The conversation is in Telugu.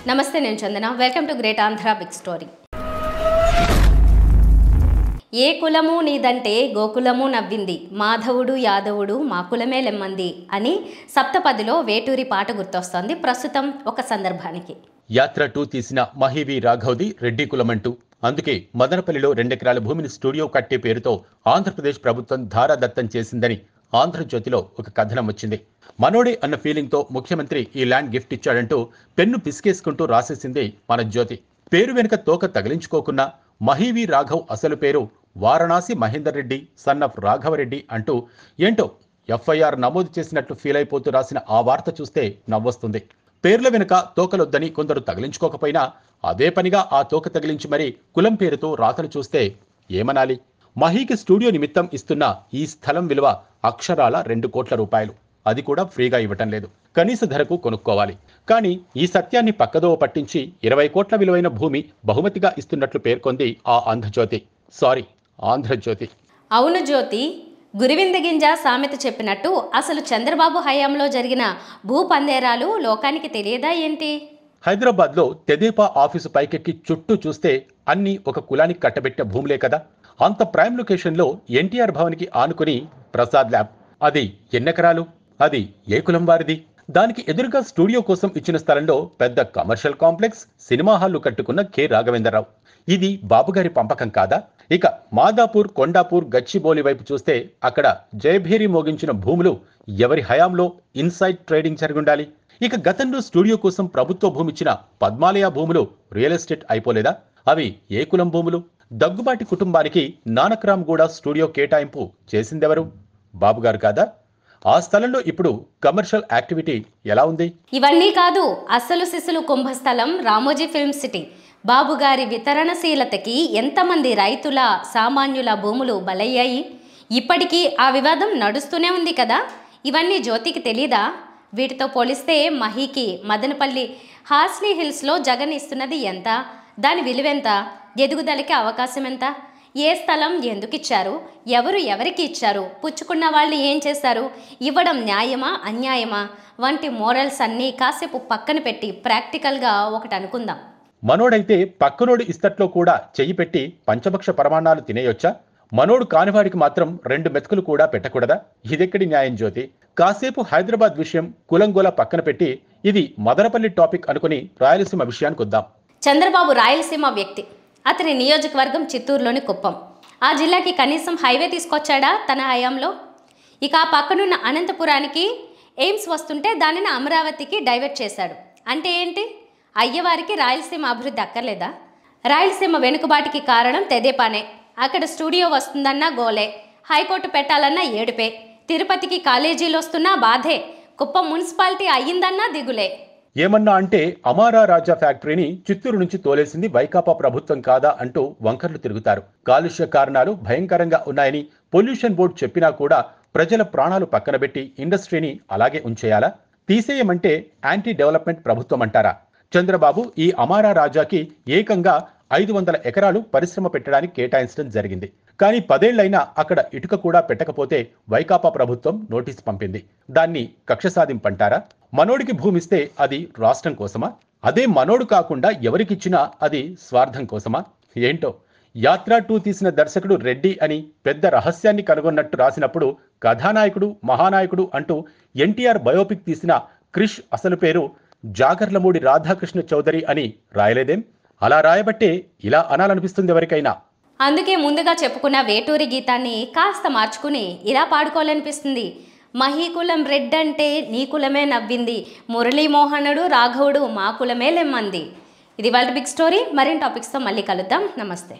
నమస్తే నేను Chandana welcome to great Andhra big story. ఏ కులము నీదంటే గోకులము నవ్వింది, మాధవుడు యాదవుడు మా కులమే లెమ్మంది అని సప్తపదిలో వేటూరి పాట గుర్తొస్తోంది ప్రస్తుతం ఒక సందర్భానికి. యాత్ర 2 తీసిన మహివి రాఘవ్ది రెడ్డి కులమంటూ, అందుకే మదనపల్లిలో 2 ఎకరాల భూమిని స్టూడియో కట్టే పేరుతో ఆంధ్రప్రదేశ్ ప్రభుత్వం ధారాదత్తం చేసిందని ఆంధ్రజ్యోతిలో ఒక కథనం వచ్చింది. మనోడే అన్న ఫీలింగ్తో ముఖ్యమంత్రి ఈ ల్యాండ్ గిఫ్ట్ ఇచ్చాడంటూ పెన్ను పిసికేసుకుంటూ రాసేసింది మన జ్యోతి. పేరు వెనుక తోక తగిలించుకోకున్నా మహివి రాఘవ్ అసలు పేరు వారణాసి మహేందర్ రెడ్డి సన్ ఆఫ్ రాఘవరెడ్డి అంటూ ఏంటో ఎఫ్ఐఆర్ నమోదు చేసినట్లు ఫీల్ అయిపోతూ రాసిన ఆ వార్త చూస్తే నవ్వొస్తుంది. పేర్ల వెనుక తోకలొద్దని కొందరు తగిలించుకోకపోయినా అదే పనిగా ఆ తోక తగిలించి మరీ కులం పేరుతో రాతలు చూస్తే ఏమనాలి? మహీకి స్టూడియో నిమిత్తం ఇస్తున్న ఈ స్థలం విలువ అక్షరాల 2 కోట్ల రూపాయలు. అది కూడా ఫ్రీగా ఇవ్వటం లేదు, కనీస ధరకు కొనుక్కోవాలి. కానీ ఈ సత్యాన్ని పక్కదోవ పట్టించి 20 కోట్ల విలువైన భూమి బహుమతిగా ఇస్తున్నట్లు పేర్కొంది ఆ ఆంధ్రజ్యోతి. అవును జ్యోతి, గురివిందగింజ సామెత చెప్పినట్టు అసలు చంద్రబాబు హయాంలో జరిగిన భూ పందేరాలు లోకానికి తెలియదా ఏంటి? హైదరాబాద్లో తెదేపా ఆఫీసు పైకెక్కి చుట్టూ చూస్తే అన్నీ ఒక కులానికి కట్టబెట్టిన భూములే కదా. అంత ప్రైమ్ లొకేషన్లో ఎన్టీఆర్ భవన్కి ఆనుకుని ప్రసాద్ ల్యాబ్, అది ఎన్నెకరాలు, అది ఏ కులం వారిది? దానికి ఎదురుగా స్టూడియో కోసం ఇచ్చిన స్థలంలో పెద్ద కమర్షియల్ కాంప్లెక్స్, సినిమా హాళ్లు కట్టుకున్న కె రాఘవేంద్రరావు. ఇది బాబుగారి పంపకం కాదా? ఇక మాదాపూర్, కొండాపూర్, గచ్చిబౌలి వైపు చూస్తే అక్కడ జయభేరి మోగించిన భూములు ఎవరి హయాంలో ఇన్సైడ్ ట్రేడింగ్ జరుగుండాలి. ఇక గతంలో స్టూడియో కోసం ప్రభుత్వ భూమి ఇచ్చిన పద్మాలయ భూములు రియల్ ఎస్టేట్ అయిపోలేదా? అవి ఏ కులం భూములు? దగ్గుబాటి కుటుంబానికి నానక్రామ్గూడ స్టూడియో కేటాయింపు చేసిందెవరు? బాబుగారు కాదా? ఆ స్థలంలో ఇప్పుడు కమర్షియల్ యాక్టివిటీ ఎలా ఉంది? ఇవన్నీ కాదు, అసలు సిసులు కుంభస్థలం రామోజీ ఫిల్మ్ సిటీ. బాబుగారి వితరణశీలతకి ఎంతమంది రైతుల, సామాన్యుల భూములు బలయ్యాయి. ఇప్పటికీ ఆ వివాదం నడుస్తూనే ఉంది కదా. ఇవన్నీ జ్యోతికి తెలీదా? వీటితో పోలిస్తే మహీకి మదనపల్లి హార్స్లీ హిల్స్లో జగన్ ఇస్తున్నది ఎంత? దాని విలువెంత? ఎదుగుదలకి అవకాశం ఎంత? ఏ స్థలం ఎందుకు ఇచ్చారు? ఎవరు ఎవరికి ఇచ్చారు? పుచ్చుకున్న వాళ్ళు ఏం చేశారు? ఇవ్వడం న్యాయమా అన్యాయమా వంటి మోరల్స్ అన్నీ కాసేపు పక్కన పెట్టి ప్రాక్టికల్గా ఒకటి అనుకుందాం. మనోడైతే పక్కనోడు ఇస్తట్లో కూడా చెయ్యి పెట్టి పంచభక్ష పరమాణాలు తినేయొచ్చా? మనోడు కానివాడికి మాత్రం 2 మెతుకులు కూడా పెట్టకూడదా? ఇదెక్కడి న్యాయం జ్యోతి? కాసేపు హైదరాబాద్ విషయం కులంగోల పక్కన పెట్టి ఇది మదనపల్లి టాపిక్ అనుకుని రాయలసీమ విషయానికి వద్దాం. చంద్రబాబు రాయలసీమ వ్యక్తి. అతని నియోజకవర్గం చిత్తూరులోని కుప్పం. ఆ జిల్లాకి కనీసం హైవే తీసుకొచ్చాడా తన హయాంలో? ఇక ఆ పక్కనున్న అనంతపురానికి ఎయిమ్స్ వస్తుంటే దానిని అమరావతికి డైవర్ట్ చేశాడు. అంటే ఏంటి? అయ్యవారికి రాయలసీమ అభివృద్ధి అక్కర్లేదా? రాయలసీమ వెనుకబాటికి కారణం తెదేపానే. అక్కడ స్టూడియో వస్తుందన్నా గోలే, హైకోర్టు పెట్టాలన్నా ఏడుపే, తిరుపతికి కాలేజీలు వస్తున్నా బాధే, కుప్పం మున్సిపాలిటీ అయ్యిందన్నా దిగులే. ఏమన్నా అంటే అమారా రాజా ఫ్యాక్టరీని చిత్తూరు నుంచి తోలేసింది వైకాపా ప్రభుత్వం కాదా అంటూ వంకర్లు తిరుగుతారు. కాలుష్య కారణాలు భయంకరంగా ఉన్నాయని పొల్యూషన్ బోర్డు చెప్పినా కూడా ప్రజల ప్రాణాలు పక్కన పెట్టి ఇండస్ట్రీని అలాగే ఉంచేయాలా? తీసేయమంటే యాంటీ డెవలప్మెంట్ ప్రభుత్వం అంటారా? చంద్రబాబు ఈ అమారా రాజాకి ఏకంగా 500 ఎకరాలు పరిశ్రమ పెట్టడానికి కేటాయించడం జరిగింది. కానీ 10 ఏళ్లైనా అక్కడ ఇటుక కూడా పెట్టకపోతే వైకాపా ప్రభుత్వం నోటీసు పంపింది. దాన్ని కక్ష సాధింపంటారా? మనోడికి భూమిస్తే అది రాష్ట్రం కోసమా? అదే మనోడు కాకుండా ఎవరికిచ్చినా అది స్వార్థం కోసమా? ఏంటో యాత్ర 2 తీసిన దర్శకుడు రెడ్డి అని పెద్ద రహస్యాన్ని కనుగొన్నట్టు రాసినప్పుడు కథానాయకుడు మహానాయకుడు అంటూ ఎన్టీఆర్ బయోపిక్ తీసిన క్రిష్ అసలు పేరు జాగర్లమూడి రాధాకృష్ణ చౌదరి అని రాయలేదేం? అలా రాయబట్టే ఇలా అనాలనిపిస్తుంది ఎవరికైనా. అందుకే ముందుగా చెప్పుకున్న వేటూరి గీతాన్ని కాస్త మార్చుకుని ఇలా పాడుకోవాలనిపిస్తుంది. మహీకులం రెడ్డంటే నీ కులమే నవ్వింది, మురళీమోహనుడు రాఘవుడు మా కులమే లెమ్మంది. ఇది వాళ్ళ బిగ్ స్టోరీ. మరిన్ని టాపిక్స్తో మళ్ళీ కలుద్దాం. నమస్తే.